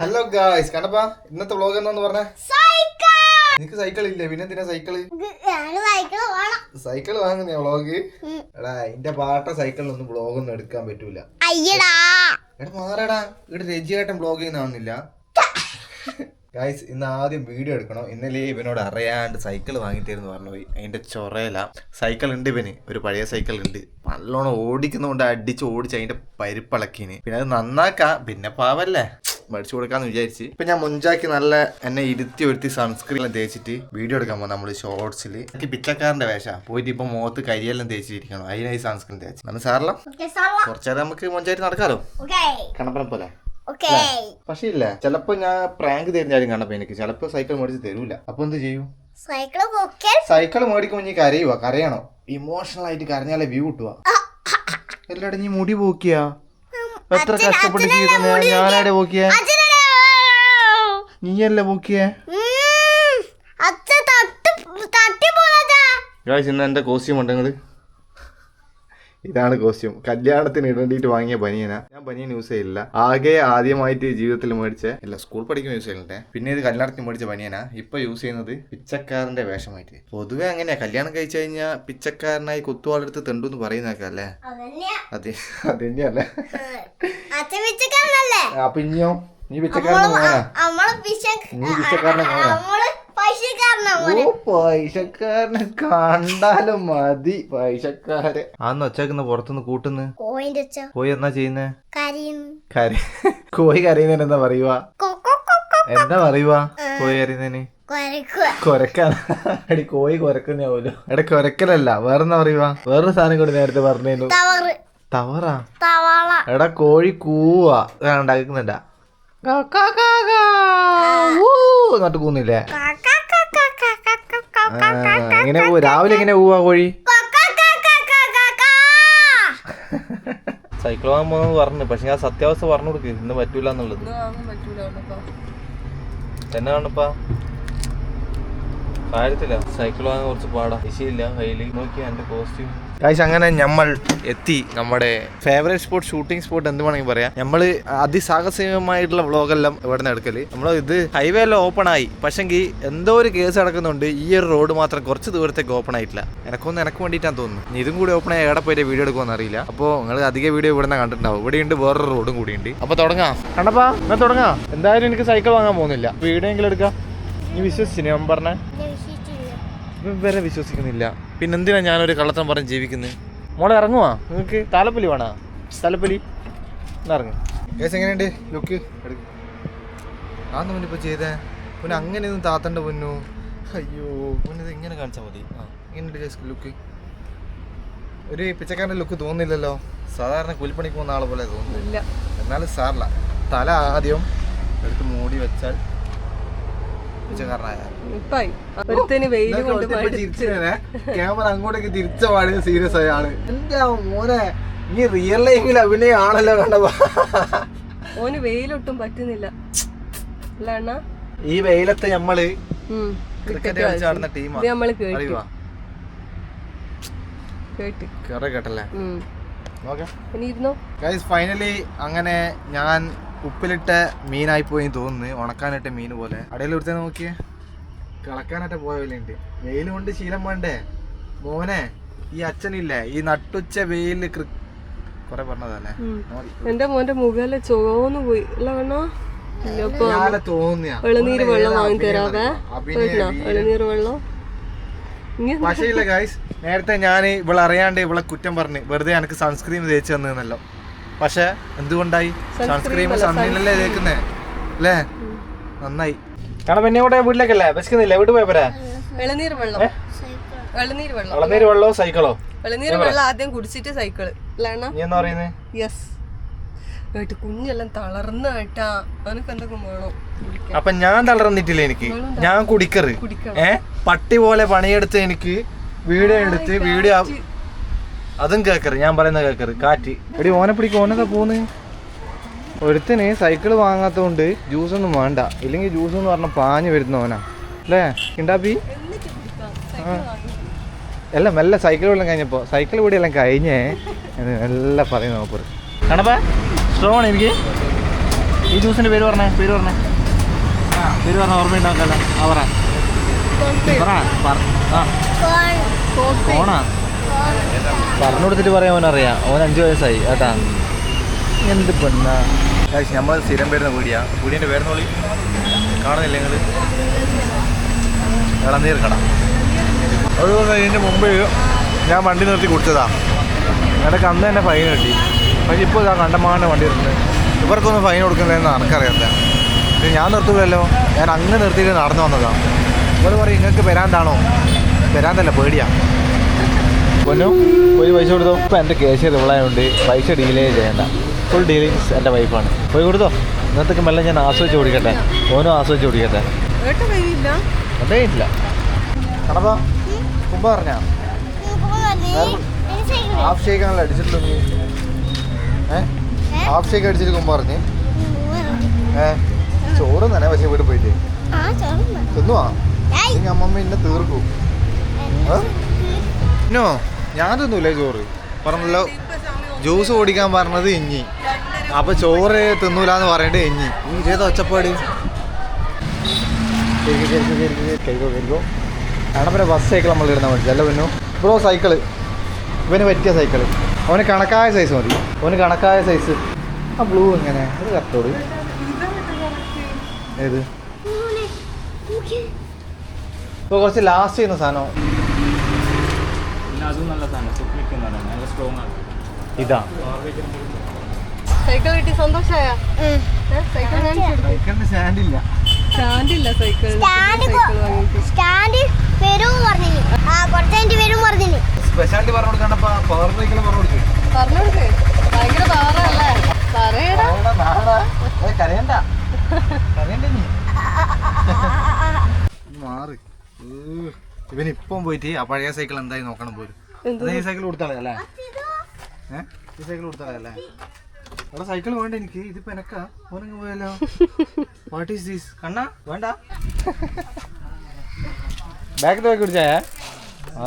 Hello guys, കണ്ടപ്പാ ഇന്നത്തെ vlog എന്താന്ന് പറഞ്ഞേ? നിനക്ക് സൈക്കിൾ ഇല്ലേ? പിന്നെ എന്തിനാ സൈക്കിള്? സൈക്കിൾ വാങ്ങുന്ന വ്ലോഗ്? എടാ എന്റെ പാട്ട സൈക്കിളിലൊന്നും വ്ലോഗ് ഒന്നും എടുക്കാൻ പറ്റൂല. എടാ മാറടാ, ഇവിടെ രജിയേട്ടൻ വ്ലോഗ് ചെയ്യുന്ന ഗായ്സ്, ഇന്ന് ആദ്യം വീഡിയോ എടുക്കണം. ഇന്നലെ ഇവനോട് അറിയാണ്ട് സൈക്കിൾ വാങ്ങിത്തരുന്ന് പറഞ്ഞു പോയി. അതിന്റെ ചൊറയില സൈക്കിൾ ഉണ്ട് ഇവന്, ഒരു പഴയ സൈക്കിൾ ഉണ്ട്. നല്ലോണം ഓടിക്കുന്നതുകൊണ്ട് അടിച്ച് ഓടിച്ച് അതിന്റെ പരിപ്പിളക്കിന്. പിന്നെ അത് നന്നാക്കാം, പിന്നെ പാവല്ലേ മേടിച്ചു കൊടുക്കാന്ന് വിചാരിച്ച്. ഇപ്പൊ ഞാൻ മുഞ്ചാക്കി നല്ല എന്നെ ഇരുത്തി സൺസ്ക്രീൻ തേച്ചിട്ട് വീഡിയോ എടുക്കാൻ പോകും നമ്മള് ഷോർട്സിൽ. എനിക്ക് പിച്ചക്കാരന്റെ വേഷ പോയിട്ട് ഇപ്പൊ മുഖത്ത് കരിയെല്ലാം തേച്ചിരിക്കണം. അതിനായി സൺസ്ക്രീൻ തേച്ച് നമ്മൾ സാറല്ല കുറച്ചേരം നമുക്ക് മുഞ്ചായിട്ട് നടക്കാലോ, കണപ്പനെ പോലെ. പക്ഷെ ഇല്ല, ചിലപ്പോ ഞാൻ പ്രാങ്ക് തരുന്നാലും കണ്ടപ്പോ എനിക്ക് ചിലപ്പോ സൈക്കിൾ മേടിച്ച് തരൂല. അപ്പൊ എന്ത് ചെയ്യൂ? സൈക്കിൾ മേടിക്കുമ്പോ നീ കരയുവാ? കരയണോ? ഇമോഷണൽ ആയിട്ട് കരഞ്ഞാലേ വ്യൂ കിട്ടുക. എല്ലാടും നീ മുടി പോക്കിയാ? എത്ര കഷ്ടപ്പെട്ട് ചെയ്ത ഞാനാടെ പോക്കിയ? നീയല്ലേ പോക്കിയേ? ഇന്ന് എന്റെ കോസ്റ്റ്യൂം ഉണ്ടെങ്കിൽ ഇതാണ് കോസ്റ്റ്യൂം. കല്യാണത്തിന് ഇടേണ്ടിട്ട് വാങ്ങിയ ബനിയനാ. ഞാൻ ബനിയൻ യൂസ് ചെയ്യില്ല. ആദ്യമായിട്ട് ജീവിതത്തിൽ മേടിച്ച, ഇല്ല സ്കൂൾ പഠിക്കുമ്പോൾ യൂസ് ചെയ്യണ്ടേ. പിന്നെ ഇത് കല്യാണത്തിന് മേടിച്ച ബനിയനാ. ഇപ്പൊ യൂസ് ചെയ്യുന്നത് പിച്ചക്കാരന്റെ വേഷമായിട്ട്. പൊതുവെ അങ്ങനെയാ, കല്യാണം കഴിച്ചു കഴിഞ്ഞാൽ പിച്ചക്കാരനായി കുത്തുവാളെടുത്ത് തെണ്ടെന്ന് പറയുന്നൊക്കെ അല്ലേ? അതെ, അതന്നെയല്ലേ? അപ്പൊ ഇനിയോ നീ പിച്ചക്കാരന്റെ മോനാ? നീ പിച്ചക്കാരന്റെ മോനാ? ഓ, പൈസക്കാരനെ കണ്ടാലും മതി. പൈസക്കാര് അന്ന് ഒച്ചക്കുന്ന പുറത്തുനിന്ന് കൂട്ടുന്നു. കോഴി എന്നാ ചെയ്യുന്നേ? കോഴി കരയുന്നതിന് എന്താ പറയുക? എന്താ പറയുക കോഴി കരയുന്നതിന്? കൊരക്കാൻ. എടി കോഴി കൊരക്കുന്നാവൂലോ. എടാ കൊരക്കലല്ല, വേറെന്താ പറയുക? വേറൊരു സാധനം കൂടി നേരത്തെ പറഞ്ഞു. തവറാ? എടാ കോഴി കൂവാ ഉണ്ടാക്കുന്നുണ്ടാ? എന്നിട്ട് കൂന്നില്ലേ? എങ്ങനെ പോവാ രാവിലെ? എങ്ങനെ പോവാ കോഴി? സൈക്കിൾ വാങ്ങാൻ പോകുന്നത് പറഞ്ഞു. പക്ഷെ ഞാൻ സത്യാവസ്ഥ പറഞ്ഞു കൊടുക്ക്, ഇന്ന് പറ്റൂല എന്നുള്ളത്. എന്നെ കണ്ടപ്പാ കാര്യത്തില്ല, സൈക്കിൾ വാങ്ങാൻ കുറച്ച് പാടാ. വിഷയില്ല കയ്യില്. നോക്കിയാ എന്റെ കോസ്റ്റ്യൂം. അങ്ങനെ നമ്മൾ എത്തി നമ്മുടെ ഫേവറേറ്റ് സ്പോട്ട്, ഷൂട്ടിംഗ് സ്പോട്ട് എന്ത് വേണമെങ്കിൽ പറയാം. നമ്മള് അതിസാഹസികമായിട്ടുള്ള വ്ളോഗെല്ലാം ഇവിടെ നിന്ന് എടുക്കല്. നമ്മൾ ഇത് ഹൈവേ എല്ലാം ഓപ്പൺ ആയി, പക്ഷെങ്കിൽ എന്തോ ഒരു കേസ് നടക്കുന്നുണ്ട്. ഈ ഒരു റോഡ് മാത്രം കുറച്ച് ദൂരത്തേക്ക് ഓപ്പൺ ആയിട്ടില്ല. എനിക്ക് വേണ്ടിയിട്ടാണ് തോന്നുന്നു. ഇതും കൂടി ഓപ്പൺ ആയി എവിടെ പോയിട്ട് വീഡിയോ എടുക്കുമെന്ന് അറിയില്ല. അപ്പോൾ നിങ്ങൾ അധിക വീഡിയോ ഇവിടെ നിന്ന് കണ്ടിട്ടുണ്ടാവും. ഇവിടെയുണ്ട് വേറൊരു റോഡും കൂടി ഉണ്ട്. അപ്പോൾ തുടങ്ങാം. കണ്ടപ്പാ എന്നാൽ തുടങ്ങാം. എന്തായാലും എനിക്ക് സൈക്കിൾ വാങ്ങാൻ പോകുന്നില്ല, വീഡിയോ എങ്കിലും എടുക്കാം. നീ വിശ്വസിച്ചു ഞാൻ പറഞ്ഞേ? വരെ വിശ്വസിക്കുന്നില്ല. പിന്നെന്തിനാ ഞാനൊരു കള്ളത്തരം പറഞ്ഞ് ജീവിക്കുന്നത്? മോളെ ഇറങ്ങുവാ? നിങ്ങൾക്ക് താലപ്പൊലി വേണോ? താലപ്പൊലി ഇറങ്ങും. കേസ് എങ്ങനെയുണ്ട് ലുക്ക്? ആന്ന് മുന്നിപ്പോ ചെയ്തേ പിന്നെ അങ്ങനെയൊന്നും താത്തണ്ട പൊന്നു. അയ്യോ മുന്നിത് ഇങ്ങനെ കാണിച്ചാൽ മതി. ഇങ്ങനെയുണ്ട് കേസ് ലുക്ക്. ഒരു പിച്ചക്കാരൻ്റെ ലുക്ക് തോന്നുന്നില്ലല്ലോ. സാധാരണ കൂലിപ്പണിക്ക് പോകുന്ന ആളെ പോലെ തോന്നുന്നില്ല. എന്നാലും സാറില്ല, തല ആദ്യം എടുത്ത് മൂടി വെച്ചാൽ ക്യാമറ അങ്ങോട്ടേക്ക് തിരിച്ച പാടിയ സീരിയസ് ആയ ആള്. എന്റെ മോനെ, നീ റിയൽ ലൈഫിൽ അഭിനയാണല്ലോ കണ്ടപ്പോ. ഓന് വെയിലൊട്ടും പറ്റുന്നില്ല. ഈ വെയിലത്ത് നമ്മള് ക്രിക്കറ്റ് കളിച്ചാടുന്ന ടീമാണ്. കേട്ടല്ലേ? ഫൈനലി അങ്ങനെ ഞാൻ ഉപ്പിലിട്ട മീനായി പോയി തോന്നുന്നു. ഉണക്കാനിട്ട മീൻ പോലെ. അടയിൽ ഒരുത്തന്നെ നോക്കിയേ, കളക്കാനായിട്ട് പോയ പോലെ ഉണ്ട്. വെയിൽ കൊണ്ട് ശീലം വേണ്ടേ മോനെ? ഈ അച്ഛനില്ലേ ഈ നട്ടുച്ച വെയില് കൊറേ പറഞ്ഞതല്ലേ? എന്റെ മോന്റെ മുഖല്ലേ ചോന്ന് പോയി. തോന്നിയ ഇളനീര് വെള്ളം വാങ്ങി തരാവേ? ഇളനീര് വെള്ളം. പക്ഷേ ഇല്ല ഗൈസ്, നേരത്തെ ഞാൻ ഇവളെ അറിയാണ്ട് ഇവളെ കുറ്റം പറഞ്ഞ് വെറുതെ എനിക്ക് സൺസ്ക്രീൻ തേച്ച് തന്നല്ലോ. പക്ഷെ എന്തുകൊണ്ടായി? സൺസ്ക്രീം സണ്ണിലല്ലേ തേക്കുന്നേ അല്ലേ? നന്നായി. കാരണം പിന്നെ ഇവിടെ വീട്ടിലേക്കല്ലേ വിശക്കുന്നില്ല? വീട്ടിൽ പോയ പോരാ? ഇളനീര് വെള്ളം. ഇളനീര് വെള്ളമോ സൈക്കിളോ? ഇളനീര് വെള്ളം ആദ്യം കുടിച്ചിട്ട് സൈക്കിള്. നീ എന്താ പറയുന്നത്? യെസ്. കുഞ്ഞെല്ലാം തളർന്ന കേട്ടാ. അനക്ക് എന്തൊക്കെ വേണോ? അപ്പൊ ഞാൻ തളർന്നിട്ടില്ല. എനിക്ക് ഞാൻ കുടിക്കറ് പട്ടി പോലെ പണിയെടുത്ത് എനിക്ക് വീഡിയോ എടുത്ത് വീഡിയോ അതും കേക്കറ്. ഞാൻ പറയുന്ന കേക്കറ്. കാറ്റ് എടി ഓനെ പിടിക്കും. ഓനൊക്കെ പോന്ന് ഒരുത്തന് സൈക്കിള് വാങ്ങാത്തോണ്ട് ജ്യൂസ് ഒന്നും വേണ്ട. ഇല്ലെങ്കിൽ ജ്യൂസ് എന്ന് പറഞ്ഞ പാഞ്ഞ് വരുന്ന ഓനാ അല്ലേ കിണ്ടാപ്പി? എല്ലാം മെല്ലെ സൈക്കിൾ വെള്ളം കഴിഞ്ഞപ്പോ സൈക്കിൾ കൂടിയെല്ലാം കഴിഞ്ഞേ എല്ലാം പറയുന്ന നോപ്പറ്. കണ്ടപ്പാ സ്ട്രോങ് ആണ് എനിക്ക്. ഈ ജ്യൂസിന്റെ പേര് പറഞ്ഞേ പേര് പറഞ്ഞ ഓർമ്മയുണ്ടാക്കല്ലോ ആ പറ ഓണാ പറഞ്ഞു കൊടുത്തിട്ട് പറയാൻ അവനറിയാം. അവൻ 5 വയസ്സായി കേട്ടാ. എന്ത് പെണ്ണാ നമ്മൾ സ്ഥിരം വരുന്ന പീടിയാ. പീടിയൻ്റെ പേരെന്ന് വിളി കാണുന്നില്ല നിങ്ങൾ. ഇളനീർ കട. ഒരു ദിവസം ഇതിൻ്റെ മുമ്പ് ഞാൻ വണ്ടി നിർത്തി കുടിച്ചതാ. ഇടയ്ക്ക് അന്ന് തന്നെ ഫൈൻ കിട്ടി. പക്ഷേ ഇപ്പോൾ ഇതാ കണ്ടമാനം വണ്ടി വരുന്നത്. ഇവർക്കൊന്നും ഫൈൻ കൊടുക്കുന്നില്ലെന്ന് എനിക്കറിയാത്ത. ഇത് ഞാൻ നിർത്തൂലല്ലോ. ഞാൻ അങ്ങ് നിർത്തിയിട്ട് നടന്നു വന്നതാണ്. ഇവർ പറയും നിങ്ങൾക്ക് വരാന്താണോ? വരാന്തല്ല, പേടിയാ. പൊന്നു പോയി പൈസ കൊടുത്തോ. ഇപ്പം എൻ്റെ കേസ് ഇവളായതുകൊണ്ട് പൈസ ഡീലേ ചെയ്യേണ്ട. ഫുൾ ഡീലിങ്സ് എൻ്റെ വൈഫാണ്. പോയി കൊടുത്തോ. ഇന്നത്തേക്ക് മെല്ലെ ഞാൻ ആസ്വദിച്ച് ഓടിക്കട്ടെ. ഓനും ആസ്വദിച്ച് ഓടിക്കട്ടെ. അതേ ഇല്ല കടപ്പാ കുമ്പ പറഞ്ഞാ ഹാഫ് ഷേക്ക് ആണല്ലോ അടിച്ചിട്ടുണ്ടെങ്കിൽ. ഹാഫ് ഷേക്ക് അടിച്ചിട്ട് കുമ്പ പറഞ്ഞ് ചോറ് തന്നെ. പക്ഷേ വീട്ടിൽ പോയിട്ട് തിന്നുവാ അമ്മമ്മ എന്നെ തീർക്കൂ. ഇന്നോ ഞാൻ തിന്നൂലേ ചോറ് പറഞ്ഞല്ലോ. ജ്യൂസ് ഓടിക്കാൻ പറഞ്ഞത് ഇഞ്ഞി. അപ്പൊ ചോറ് തിന്നൂലെന്ന് പറഞ്ഞിട്ട് ഇഞ്ഞി. ഇതേത് ഒച്ചപ്പാട്. കരിക്കോ അവിടെ ബസ് സൈക്കിൾ നമ്മൾ ഇടുന്ന മേടിച്ചല്ല പിന്നു. ബ്രോ സൈക്കിള് ഇവന് പറ്റിയ സൈക്കിള്. അവന് കണക്കായ സൈസ് മതി. അവന് കണക്കായ സൈസ്. ആ ബ്ലൂ എങ്ങനെ അത് കറക്റ്റോട് ഏത് ഇപ്പോൾ കുറച്ച് ലാസ്റ്റ് ചെയ്യുന്ന സാധനം ഇതാ. സൈക്കിൾ കിട്ടി സന്തോഷായ? സൈക്കിളിന് സ്റ്റാൻഡില്ല. സ്റ്റാൻഡില്ല സൈക്കിൾ. സ്പെഷ്യാലിറ്റി പറഞ്ഞു കൊടുക്കണ്ടപ്പോ പവർ സൈക്കിൾ പറഞ്ഞു കൊടുക്കും. പറഞ്ഞോടുക്ക് ഭയങ്കര പാറല്ലേ പറയടാ. കരയണ്ട കരയണ്ട നീ മാറി. ഇവനിപ്പം പോയിട്ട് ആ പഴയ സൈക്കിൾ എന്തായി നോക്കണം പോലും. ഈ സൈക്കിൾ കൊടുത്താളേ അല്ലേ? ഈ സൈക്കിൾ കൊടുത്താളേ അല്ലേ? അവിടെ സൈക്കിൾ വേണ്ട എനിക്ക്. ഇതിപ്പോ എനക്കാ ഓനങ്ങ് പോയല്ലോ. What is this? കണ്ണാ വേണ്ട. ബാക്കിൽ പോയി കുടിച്ചായ. ആ